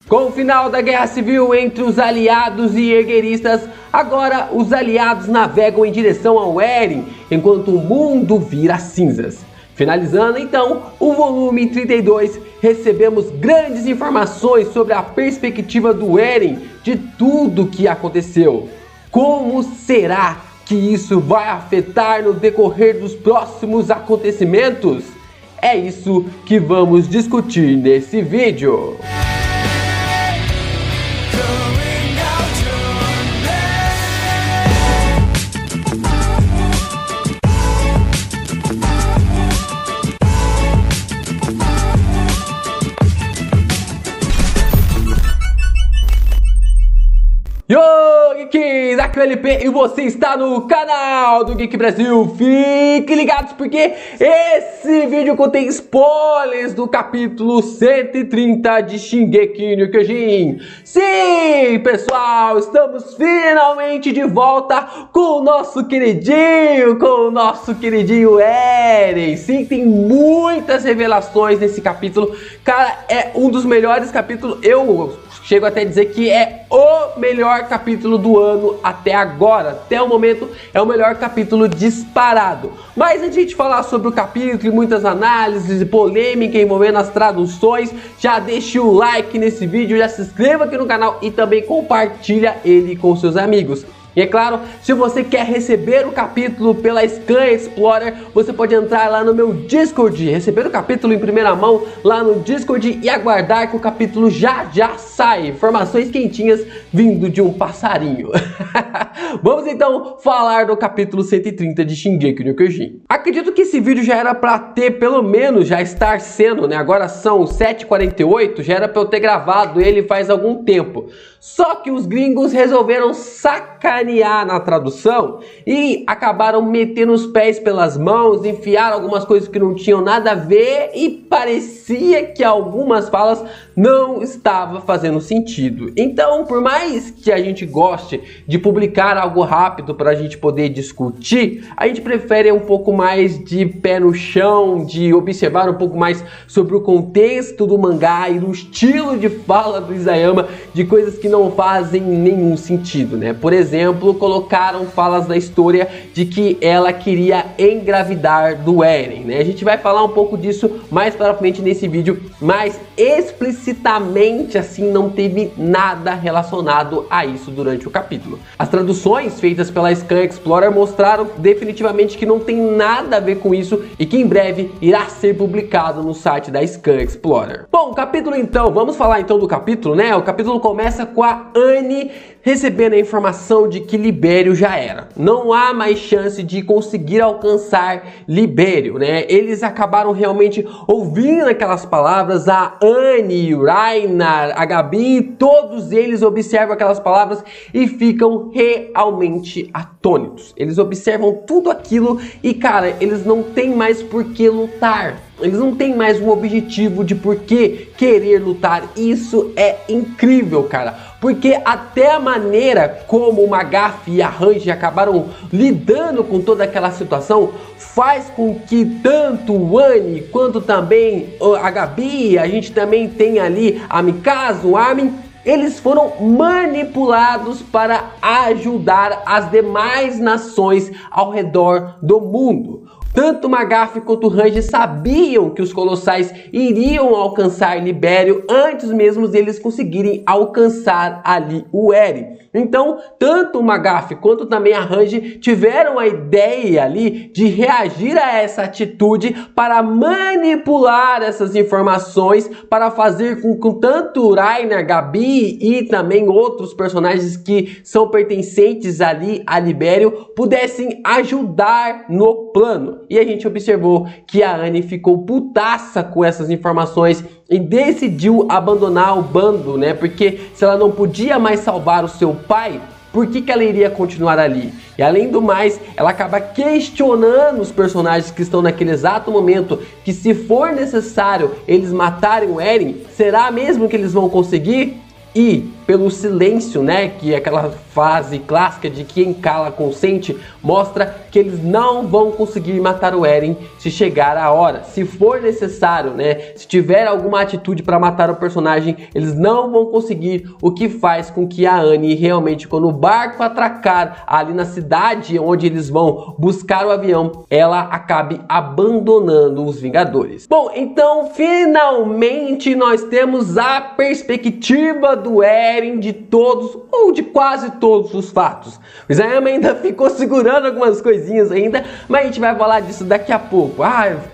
Com o final da Guerra Civil entre os aliados e ergueristas, agora os aliados navegam em direção ao Eren, enquanto o mundo vira cinzas. Finalizando então o volume 32, recebemos grandes informações sobre a perspectiva do Eren de tudo que aconteceu. Como será que isso vai afetar no decorrer dos próximos acontecimentos? É isso que vamos discutir nesse vídeo. Yo, Geeks! Aqui é o LP e você está no canal do Geek Brasil. Fiquem ligados porque esse vídeo contém spoilers do capítulo 130 de Shingeki no Kyojin. Sim, pessoal, estamos finalmente de volta com o nosso queridinho Eren. Sim, tem muitas revelações nesse capítulo. Cara, é um dos melhores capítulos. Eu chego até a dizer que é o melhor capítulo do ano até agora. Até o momento é o melhor capítulo disparado. Mas antes de a gente falar sobre o capítulo e muitas análises e polêmica envolvendo as traduções, já deixe o like nesse vídeo, já se inscreva aqui no canal e também compartilha ele com seus amigos. E é claro, se você quer receber o capítulo pela Scan Explorer, você pode entrar lá no meu Discord, receber o capítulo em primeira mão lá no Discord e aguardar que o capítulo já sai. Informações quentinhas vindo de um passarinho. Vamos então falar do capítulo 130 de Shingeki no Kyojin. Acredito que esse vídeo já era para ter, pelo menos, já estar sendo, né? Agora são 7h48, já era para eu ter gravado ele faz algum tempo. Só que os gringos resolveram sacanear na tradução e acabaram metendo os pés pelas mãos, enfiaram algumas coisas que não tinham nada a ver e parecia que algumas falas não estavam fazendo sentido. Então, por mais que a gente goste de publicar algo rápido para a gente poder discutir, a gente prefere um pouco mais de pé no chão, de observar um pouco mais sobre o contexto do mangá e do estilo de fala do Isayama, de coisas que não fazem nenhum sentido, né? Por exemplo, colocaram falas da história de que ela queria engravidar do Eren, né? A gente vai falar um pouco disso mais para frente nesse vídeo, mas explicitamente assim não teve nada relacionado a isso durante o capítulo. As traduções feitas pela Scan Explorer mostraram definitivamente que não tem nada a ver com isso e que em breve irá ser publicado no site da Scan Explorer. Bom, o capítulo então, vamos falar então do capítulo, né? O capítulo começa com a Anne recebendo a informação de que Libério já era. Não há mais chance de conseguir alcançar Libério, né? Eles acabaram realmente ouvindo aquelas palavras, a Anne, o Ragnar, a Gabi, todos eles observam aquelas palavras e ficam realmente atônitos. Eles observam tudo aquilo e, cara, eles não têm mais por que lutar. Eles não têm mais um objetivo de por que querer lutar. Isso é incrível, cara. Porque até a maneira como o Magafi e a Hanji acabaram lidando com toda aquela situação faz com que tanto o Anne quanto também a Gabi, a gente também tem ali a Mikasa, o Armin, eles foram manipulados para ajudar as demais nações ao redor do mundo. Tanto Magafi quanto Hanji sabiam que os Colossais iriam alcançar Libério antes mesmo deles conseguirem alcançar ali o Eren. Então, tanto o Magafi quanto também a Hanji tiveram a ideia ali de reagir a essa atitude para manipular essas informações, para fazer com que tanto Ragnar, Gabi e também outros personagens que são pertencentes ali a Libério pudessem ajudar no plano. E a gente observou que a Anne ficou putaça com essas informações e decidiu abandonar o bando, né? Porque se ela não podia mais salvar o seu pai, por que ela iria continuar ali? E além do mais, ela acaba questionando os personagens que estão naquele exato momento, que se for necessário eles matarem o Eren, será mesmo que eles vão conseguir? E pelo silêncio, né, que é aquela frase clássica de quem cala consente, mostra que eles não vão conseguir matar o Eren se chegar a hora. Se for necessário, né, se tiver alguma atitude para matar o personagem, eles não vão conseguir, o que faz com que a Annie realmente, quando o barco atracar ali na cidade onde eles vão buscar o avião, ela acabe abandonando os Vingadores. Bom, então finalmente nós temos a perspectiva do Eren de todos, ou de quase todos os fatos. O Isayama ainda ficou segurando algumas coisinhas ainda, mas a gente vai falar disso daqui a pouco.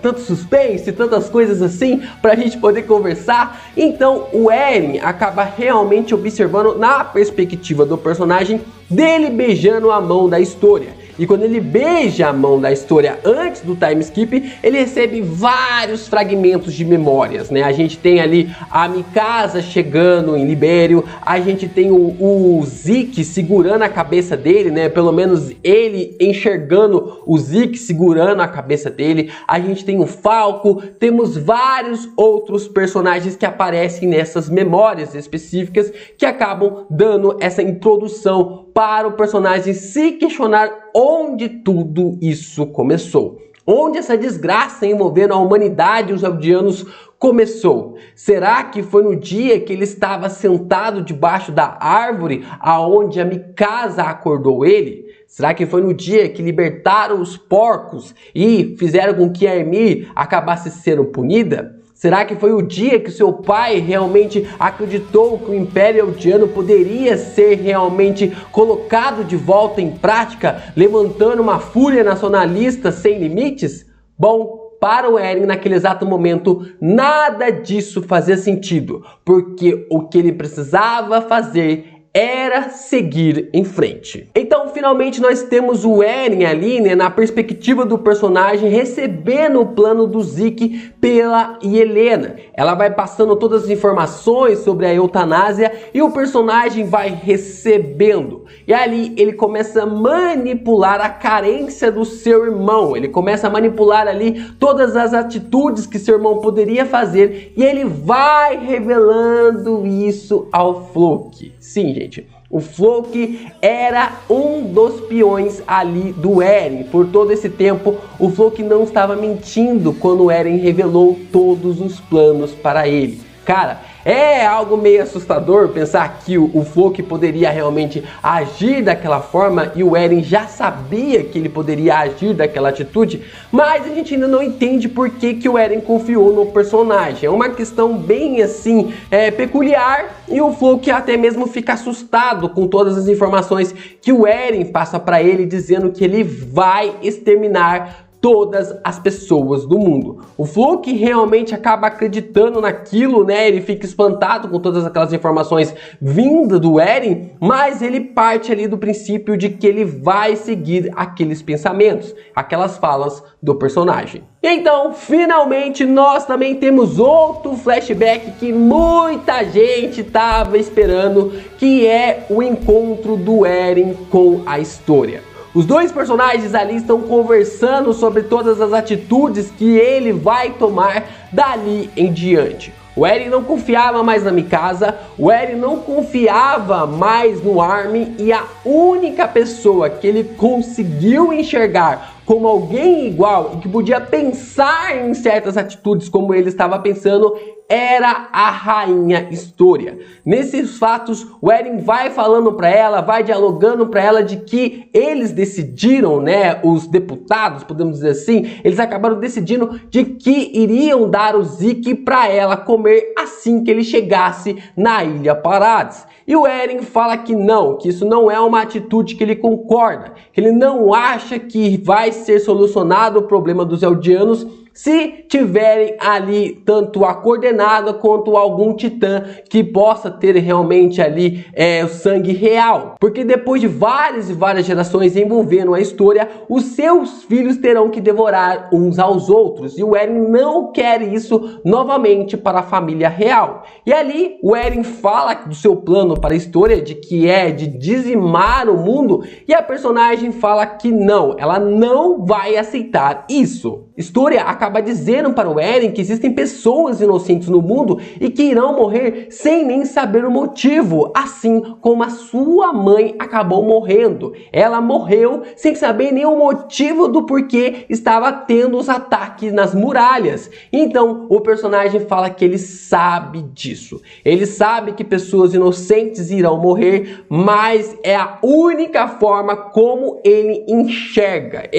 Tanto suspense, tantas coisas assim pra gente poder conversar. Então o Eren acaba realmente observando na perspectiva do personagem dele beijando a mão da Historia. E quando ele beija a mão da Historia antes do time skip, ele recebe vários fragmentos de memórias, né? A gente tem ali a Mikasa chegando em Libério, a gente tem o Zeke segurando a cabeça dele, né? Pelo menos ele enxergando o Zeke segurando a cabeça dele. A gente tem o Falco, temos vários outros personagens que aparecem nessas memórias específicas que acabam dando essa introdução para o personagem se questionar onde tudo isso começou. Onde essa desgraça envolvendo a humanidade e os Eldianos começou? Será que foi no dia que ele estava sentado debaixo da árvore aonde a Mikasa acordou ele? Será que foi no dia que libertaram os porcos e fizeram com que a Ymir acabasse sendo punida? Será que foi o dia que seu pai realmente acreditou que o Império Eldiano poderia ser realmente colocado de volta em prática, levantando uma fúria nacionalista sem limites? Bom, para o Eren, naquele exato momento, nada disso fazia sentido, porque o que ele precisava fazer era seguir em frente. Então, finalmente, nós temos o Eren ali, né, na perspectiva do personagem, recebendo o plano do Zeke pela Yelena. Ela vai passando todas as informações sobre a eutanásia e o personagem vai recebendo. E ali ele começa a manipular a carência do seu irmão. Ele começa a manipular ali todas as atitudes que seu irmão poderia fazer e ele vai revelando isso ao Floki. Sim, gente, o Floki era um dos peões ali do Eren. Por todo esse tempo, o Floki não estava mentindo quando o Eren revelou todos os planos para ele. Cara, é algo meio assustador pensar que o Floki poderia realmente agir daquela forma e o Eren já sabia que ele poderia agir daquela atitude, mas a gente ainda não entende por que o Eren confiou no personagem. É uma questão bem assim, peculiar, e o Floki até mesmo fica assustado com todas as informações que o Eren passa para ele, dizendo que ele vai exterminar todas as pessoas do mundo. O Floki realmente acaba acreditando naquilo, né? Ele fica espantado com todas aquelas informações vindas do Eren, mas ele parte ali do princípio de que ele vai seguir aqueles pensamentos, aquelas falas do personagem. Então, finalmente, nós também temos outro flashback que muita gente estava esperando, que é o encontro do Eren com a Historia. Os dois personagens ali estão conversando sobre todas as atitudes que ele vai tomar dali em diante. O Eren não confiava mais na Mikasa, o Eren não confiava mais no Armin, e a única pessoa que ele conseguiu enxergar como alguém igual e que podia pensar em certas atitudes como ele estava pensando era a rainha Historia. Nesses fatos, o Eren vai falando para ela, vai dialogando para ela de que eles decidiram, né, os deputados, podemos dizer assim, eles acabaram decidindo de que iriam dar o Zeke para ela comer assim que ele chegasse na Ilha Paradis. E o Eren fala que não, que isso não é uma atitude que ele concorda, que ele não acha que vai ser solucionado o problema dos Eldianos se tiverem ali tanto a coordenada quanto algum titã que possa ter realmente ali o sangue real. Porque depois de várias e várias gerações envolvendo a história, os seus filhos terão que devorar uns aos outros. E o Eren não quer isso novamente para a família real. E ali o Eren fala do seu plano para a história, de que é de dizimar o mundo, e a personagem fala que não, ela não vai aceitar isso. História acaba acaba dizendo para o Eren que existem pessoas inocentes no mundo e que irão morrer sem nem saber o motivo, assim como a sua mãe acabou morrendo. Ela morreu sem saber nem o motivo do porquê estava tendo os ataques nas muralhas. Então o personagem fala que ele sabe disso. Ele sabe que pessoas inocentes irão morrer, mas é a única forma como ele enxerga.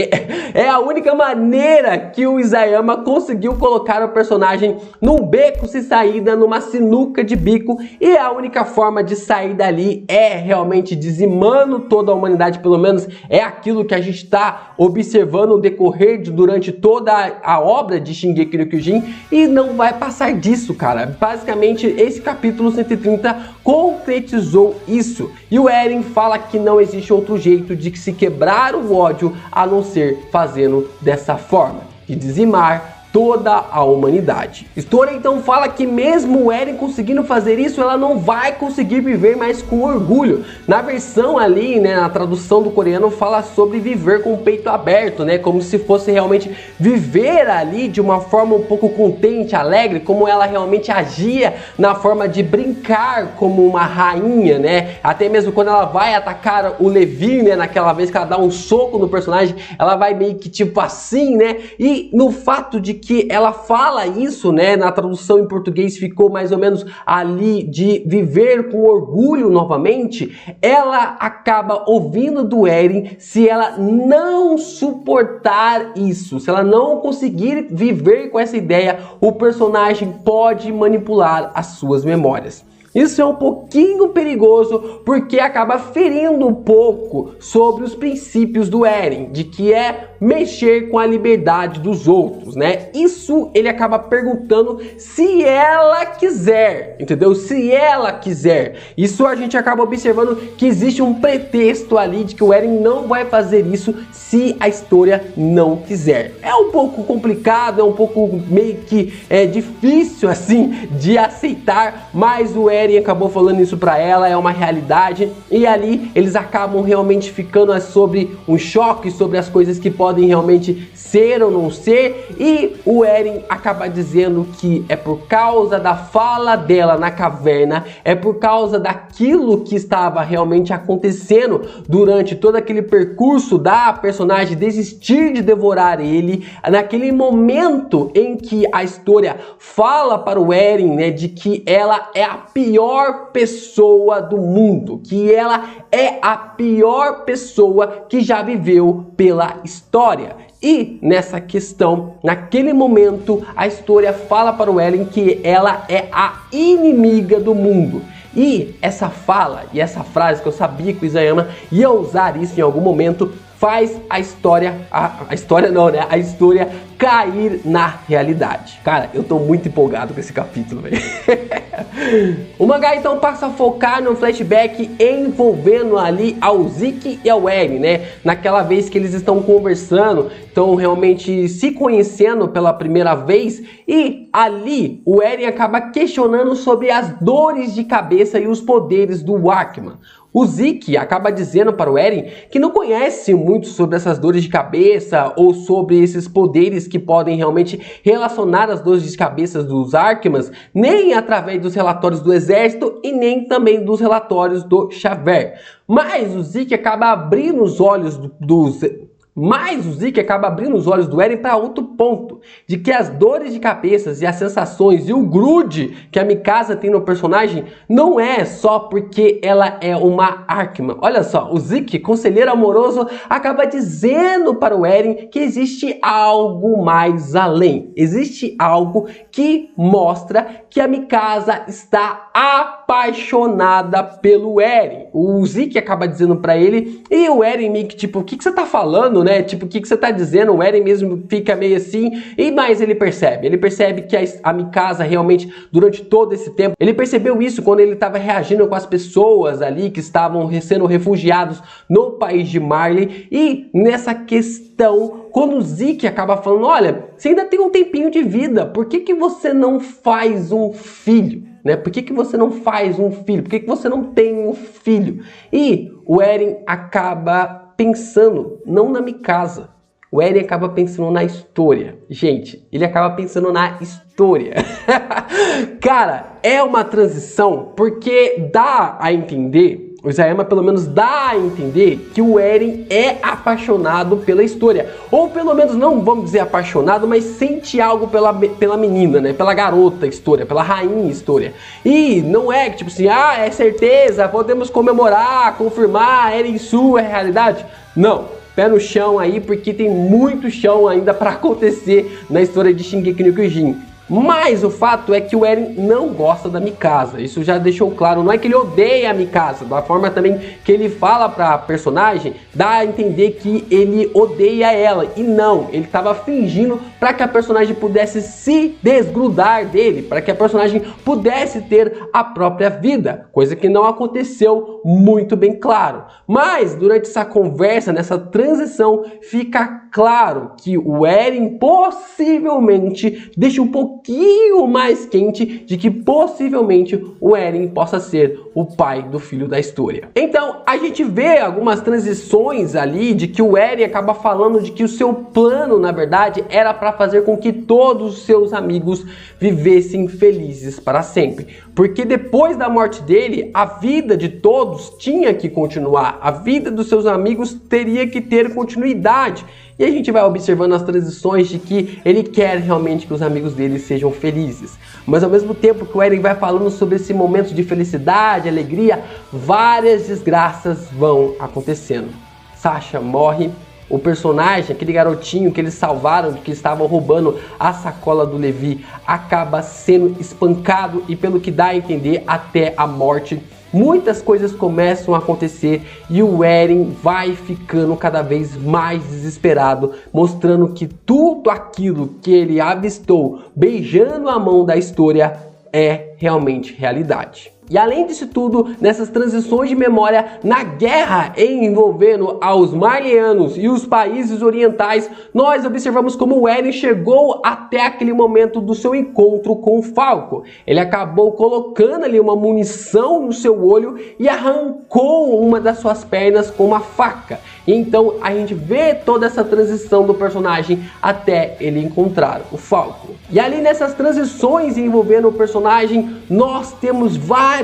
É a única maneira que o Isayama conseguiu colocar o personagem num beco sem saída, numa sinuca de bico, e a única forma de sair dali é realmente dizimando toda a humanidade. Pelo menos é aquilo que a gente está observando no decorrer durante toda a obra de Shingeki no Kyojin, e não vai passar disso, cara. Basicamente, esse capítulo 130 concretizou isso. E o Eren fala que não existe outro jeito de se quebrar o ódio a não ser fazendo dessa forma, de dizimar toda a humanidade. História então fala que mesmo o Eren conseguindo fazer isso, ela não vai conseguir viver mais com orgulho. Na versão ali, né, na tradução do coreano, fala sobre viver com o peito aberto, né, como se fosse realmente viver ali de uma forma um pouco contente, alegre, como ela realmente agia na forma de brincar como uma rainha, né, até mesmo quando ela vai atacar o Levi, né, naquela vez que ela dá um soco no personagem, ela vai meio que tipo assim, né, e no fato de que ela fala isso, né, na tradução em português ficou mais ou menos ali de viver com orgulho novamente, ela acaba ouvindo do Eren, se ela não suportar isso, se ela não conseguir viver com essa ideia, o personagem pode manipular as suas memórias. Isso é um pouquinho perigoso porque acaba ferindo um pouco sobre os princípios do Eren, de que é mexer com a liberdade dos outros, né? Isso ele acaba perguntando se ela quiser, entendeu? Se ela quiser. Isso a gente acaba observando que existe um pretexto ali de que o Eren não vai fazer isso se a história não quiser. É um pouco complicado, é um pouco meio que difícil assim de aceitar, mas o Eren acabou falando isso pra ela, é uma realidade, e ali eles acabam realmente ficando sobre um choque sobre as coisas que podem realmente ser ou não ser, e o Eren acaba dizendo que é por causa da fala dela na caverna, é por causa daquilo que estava realmente acontecendo durante todo aquele percurso da personagem desistir de devorar ele, naquele momento em que a história fala para o Eren, né, de que ela é a pior pessoa do mundo, que ela é a pior pessoa que já viveu pela história. E nessa questão, naquele momento, a história fala para o Eren que ela é a inimiga do mundo. E essa fala e essa frase que eu sabia que o Isayama ia usar isso em algum momento, faz a história cair na realidade. Cara, eu tô muito empolgado com esse capítulo, velho. O mangá então passa a focar no flashback envolvendo ali ao Zeke e ao Eren, né? Naquela vez que eles estão conversando, estão realmente se conhecendo pela primeira vez, e ali o Eren acaba questionando sobre as dores de cabeça e os poderes do Archman. O Zeke acaba dizendo para o Eren que não conhece muito sobre essas dores de cabeça ou sobre esses poderes que podem realmente relacionar as dores de cabeça dos Archmans, nem através dos relatórios do exército e nem também dos relatórios do Xavier. Mas o Zeke acaba abrindo os olhos do Eren para outro ponto, de que as dores de cabeças e as sensações e o grude que a Mikasa tem no personagem não é só porque ela é uma Archman. Olha só, o Zeke, conselheiro amoroso, acaba dizendo para o Eren que existe algo mais além. Existe algo que mostra que a Mikasa está apaixonada pelo Eren. O Zeke acaba dizendo para ele, e o Eren meio que tipo, o que você tá falando, né? Tipo, o que você tá dizendo? O Eren mesmo fica meio assim, mas ele percebe que a Mikasa realmente, durante todo esse tempo, ele percebeu isso quando ele estava reagindo com as pessoas ali que estavam sendo refugiados no país de Marley, e nessa questão, quando o Zeke acaba falando, olha, você ainda tem um tempinho de vida, por que você não faz um filho? Né? Por que você não faz um filho? Por que você não tem um filho? E o Eren acaba pensando não na Mikasa. o Eren acaba pensando na história. Gente, ele acaba pensando na história. Cara, é uma transição porque dá a entender, o Isayama pelo menos dá a entender que o Eren é apaixonado pela história. Ou pelo menos não vamos dizer apaixonado, mas sente algo pela menina, né? Pela garota história, pela rainha história. E não é que tipo assim, é certeza, podemos comemorar, confirmar, Eren Sul é realidade. Não. Pé no chão aí, porque tem muito chão ainda para acontecer na história de Shingeki no Kyojin. Mas o fato é que o Eren não gosta da Mikasa, isso já deixou claro, não é que ele odeia a Mikasa, da forma também que ele fala pra personagem, dá a entender que ele odeia ela, e não, ele estava fingindo para que a personagem pudesse se desgrudar dele, para que a personagem pudesse ter a própria vida, coisa que não aconteceu muito bem claro. Mas durante essa conversa, nessa transição, fica claro que o Eren possivelmente deixa um pouquinho mais quente de que possivelmente o Eren possa ser o pai do filho da história. Então a gente vê algumas transições ali de que o Eren acaba falando de que o seu plano na verdade era para fazer com que todos os seus amigos vivessem felizes para sempre, porque depois da morte dele a vida de todos tinha que continuar, a vida dos seus amigos teria que ter continuidade. E a gente vai observando as transições de que ele quer realmente que os amigos dele sejam felizes. Mas ao mesmo tempo que o Eren vai falando sobre esse momento de felicidade, alegria, várias desgraças vão acontecendo. Sasha morre, o personagem, aquele garotinho que eles salvaram, que estavam roubando a sacola do Levi, acaba sendo espancado e pelo que dá a entender até a morte. Muitas coisas começam a acontecer e o Eren vai ficando cada vez mais desesperado, mostrando que tudo aquilo que ele avistou beijando a mão da história é realmente realidade. E além disso tudo, nessas transições de memória, na guerra envolvendo aos Marleyanos e os países orientais, nós observamos como o Eren chegou até aquele momento do seu encontro com o Falco. Ele acabou colocando ali uma munição no seu olho e arrancou uma das suas pernas com uma faca. Então a gente vê toda essa transição do personagem até ele encontrar o Falco. E ali nessas transições envolvendo o personagem, nós temos vários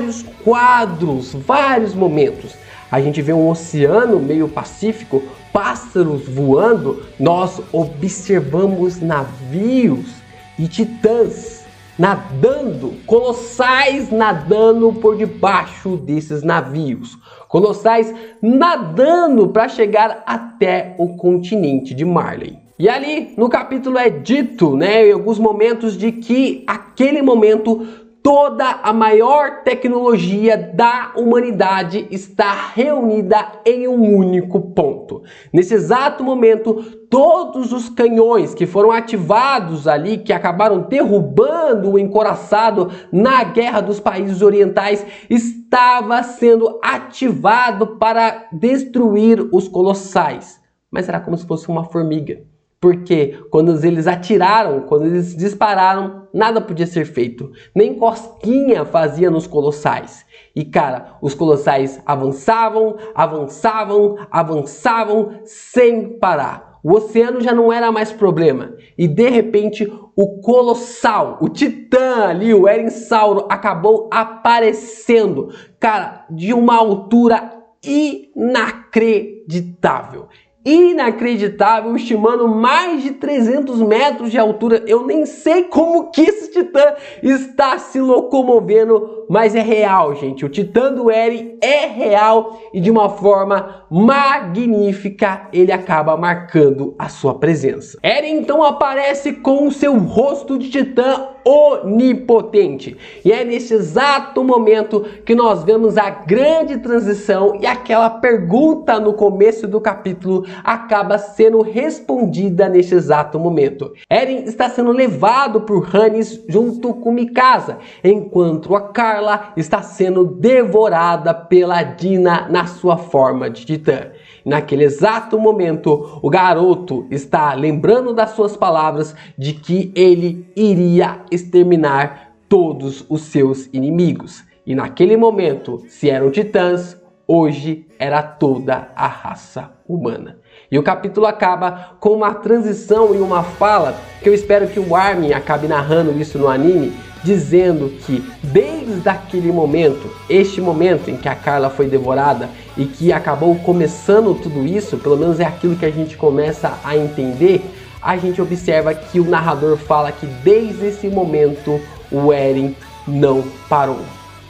quadros, vários momentos. A gente vê um oceano meio pacífico, pássaros voando, nós observamos navios e titãs nadando, colossais nadando por debaixo desses navios, colossais nadando para chegar até o continente de Marley. E ali no capítulo é dito, né, em alguns momentos, de que aquele momento toda a maior tecnologia da humanidade está reunida em um único ponto. Nesse exato momento, todos os canhões que foram ativados ali, que acabaram derrubando o encouraçado na Guerra dos Países Orientais, estava sendo ativado para destruir os colossais. Mas era como se fosse uma formiga. Porque quando eles atiraram, quando eles dispararam, nada podia ser feito. Nem cosquinha fazia nos colossais. E cara, os colossais avançavam, avançavam, avançavam sem parar. O oceano já não era mais problema. E de repente, o colossal, o titã ali, o Eren Sauro, acabou aparecendo. Cara, de uma altura inacreditável. Inacreditável, estimando mais de 300 metros de altura. Eu nem sei como que esse titã está se locomovendo, mas é real, gente. O titã do Eren é real e de uma forma magnífica ele acaba marcando a sua presença. Eren então aparece com o seu rosto de titã onipotente. E é nesse exato momento que nós vemos a grande transição e aquela pergunta no começo do capítulo acaba sendo respondida nesse exato momento. Eren está sendo levado por Hannes junto com Mikasa, enquanto a Carla está sendo devorada pela Dina na sua forma de titã. Naquele exato momento, o garoto está lembrando das suas palavras de que ele iria exterminar todos os seus inimigos. E naquele momento, se eram titãs, hoje era toda a raça humana. E o capítulo acaba com uma transição e uma fala que eu espero que o Armin acabe narrando isso no anime, dizendo que desde aquele momento, este momento em que a Carla foi devorada e que acabou começando tudo isso, pelo menos é aquilo que a gente começa a entender, a gente observa que o narrador fala que desde esse momento o Eren não parou,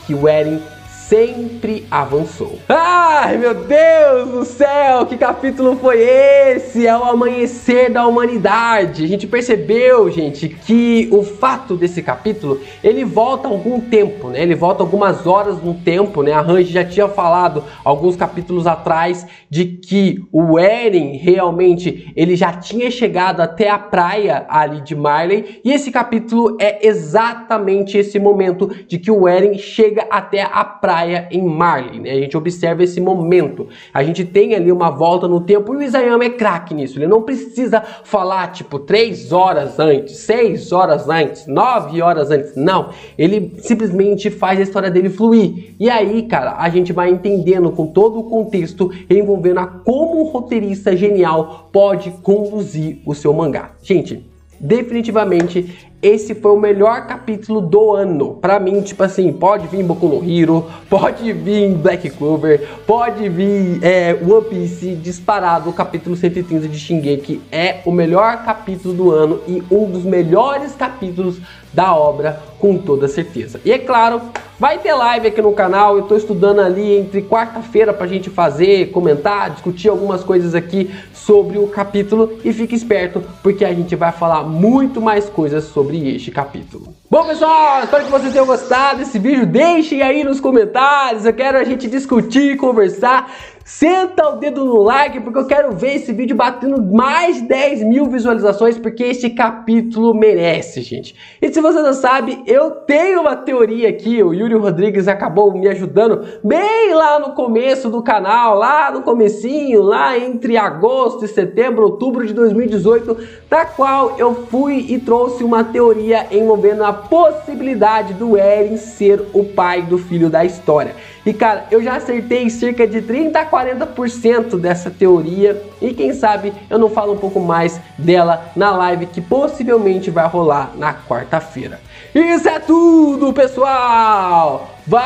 que o Eren sempre avançou. Ai, meu Deus do céu, que capítulo foi esse? É o amanhecer da humanidade. A gente percebeu, gente, que o fato desse capítulo, ele volta algum tempo, né? Ele volta algumas horas no tempo, né? A Hanji já tinha falado alguns capítulos atrás de que o Eren realmente, ele já tinha chegado até a praia ali de Marley, e esse capítulo é exatamente esse momento de que o Eren chega até a praia em Marley, né? A gente observa esse momento, a gente tem ali uma volta no tempo e o Isayama é craque nisso, ele não precisa falar tipo 3 horas antes, 6 horas antes, 9 horas antes, não, ele simplesmente faz a história dele fluir, e aí, cara, a gente vai entendendo com todo o contexto, envolvendo a como um roteirista genial pode conduzir o seu mangá. Gente, definitivamente esse foi o melhor capítulo do ano. Pra mim, tipo assim, pode vir Boku no Hero, pode vir Black Clover, pode vir One Piece, disparado, o capítulo 130 de Shingeki é o melhor capítulo do ano e um dos melhores capítulos da obra, com toda certeza. E é claro, vai ter live aqui no canal, eu tô estudando ali entre quarta-feira pra gente fazer, comentar, discutir algumas coisas aqui sobre o capítulo, e fique esperto porque a gente vai falar muito mais coisas sobre este capítulo. Bom, pessoal, espero que vocês tenham gostado desse vídeo, deixem aí nos comentários, eu quero a gente discutir, conversar. Senta o dedo no like porque eu quero ver esse vídeo batendo mais de 10 mil visualizações, porque esse capítulo merece, gente. E se você não sabe, eu tenho uma teoria aqui, o Yuri Rodrigues acabou me ajudando bem lá no começo do canal, lá no comecinho, lá entre agosto e setembro, outubro de 2018, da qual eu fui e trouxe uma teoria envolvendo a possibilidade do Eren ser o pai do filho da história. E cara, eu já acertei cerca de 30 a 40% dessa teoria, e quem sabe eu não falo um pouco mais dela na live que possivelmente vai rolar na quarta-feira. Isso é tudo, pessoal! Valeu!